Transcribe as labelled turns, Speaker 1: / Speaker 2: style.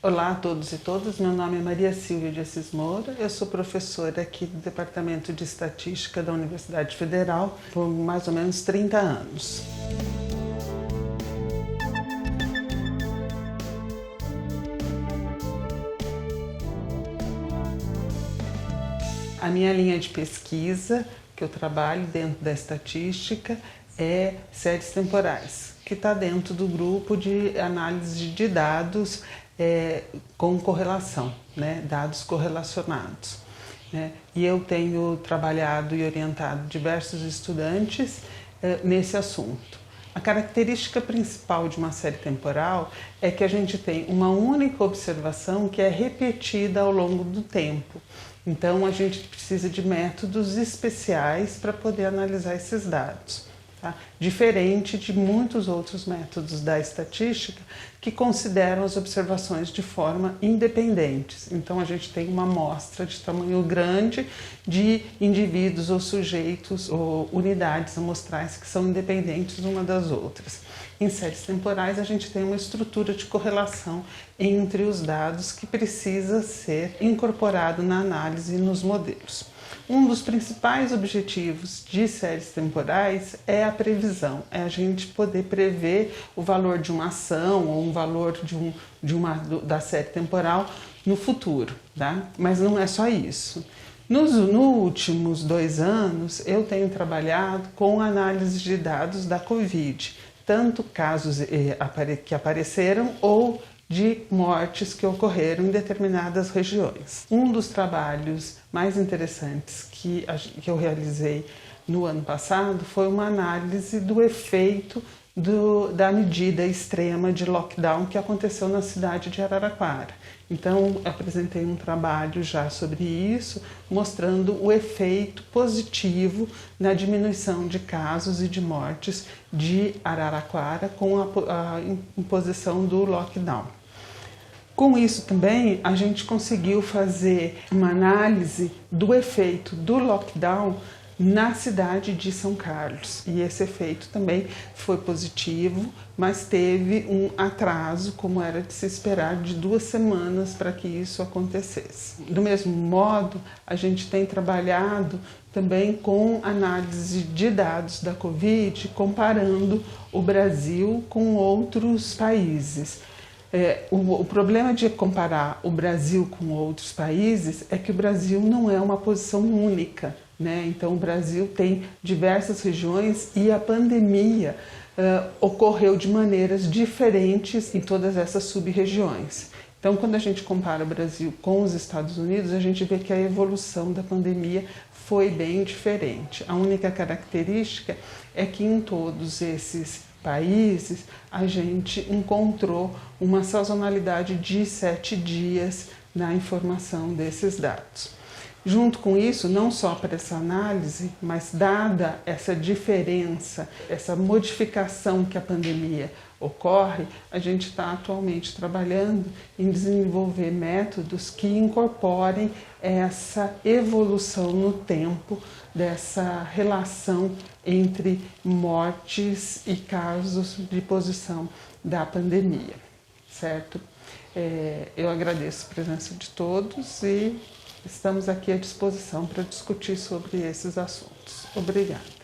Speaker 1: Olá a todos e todas, meu nome é Maria Silvia de Assis Moura, eu sou professora aqui do Departamento de Estatística da Universidade Federal por mais ou menos 30 anos. A minha linha de pesquisa, que eu trabalho dentro da estatística, é séries temporais, que está dentro do grupo de análise de dados com correlação, né? Dados correlacionados. Né? E eu tenho trabalhado e orientado diversos estudantes nesse assunto. A característica principal de uma série temporal é que a gente tem uma única observação que é repetida ao longo do tempo. Então, a gente precisa de métodos especiais para poder analisar esses dados. Tá? Diferente de muitos outros métodos da estatística que consideram as observações de forma independentes. Então, a gente tem uma amostra de tamanho grande de indivíduos ou sujeitos ou unidades amostrais que são independentes uma das outras. Em séries temporais, a gente tem uma estrutura de correlação entre os dados que precisa ser incorporado na análise e nos modelos. Um dos principais objetivos de séries temporais é a previsão, é a gente poder prever o valor de uma ação ou um valor da série temporal no futuro, tá? Mas não é só isso. Nos últimos 2 anos, eu tenho trabalhado com análise de dados da Covid, tanto casos que apareceram ou de mortes que ocorreram em determinadas regiões. Um dos trabalhos mais interessantes que eu realizei no ano passado foi uma análise do efeito da medida extrema de lockdown que aconteceu na cidade de Araraquara. Então, apresentei um trabalho já sobre isso, mostrando o efeito positivo na diminuição de casos e de mortes de Araraquara com a imposição do lockdown. Com isso também, a gente conseguiu fazer uma análise do efeito do lockdown na cidade de São Carlos. E esse efeito também foi positivo, mas teve um atraso, como era de se esperar, de 2 semanas para que isso acontecesse. Do mesmo modo, a gente tem trabalhado também com análise de dados da Covid, comparando o Brasil com outros países. O problema de comparar o Brasil com outros países é que o Brasil não é uma posição única, né? Então, o Brasil tem diversas regiões e a pandemia ocorreu de maneiras diferentes em todas essas sub-regiões. Então, quando a gente compara o Brasil com os Estados Unidos, a gente vê que a evolução da pandemia foi bem diferente. A única característica é que em todos esses países a gente encontrou uma sazonalidade de 7 dias na informação desses dados. Junto com isso, não só para essa análise, mas dada essa diferença, essa modificação que a pandemia ocorre, a gente está atualmente trabalhando em desenvolver métodos que incorporem essa evolução no tempo dessa relação entre mortes e casos de posição da pandemia, certo? Eu agradeço a presença de todos e estamos aqui à disposição para discutir sobre esses assuntos. Obrigada.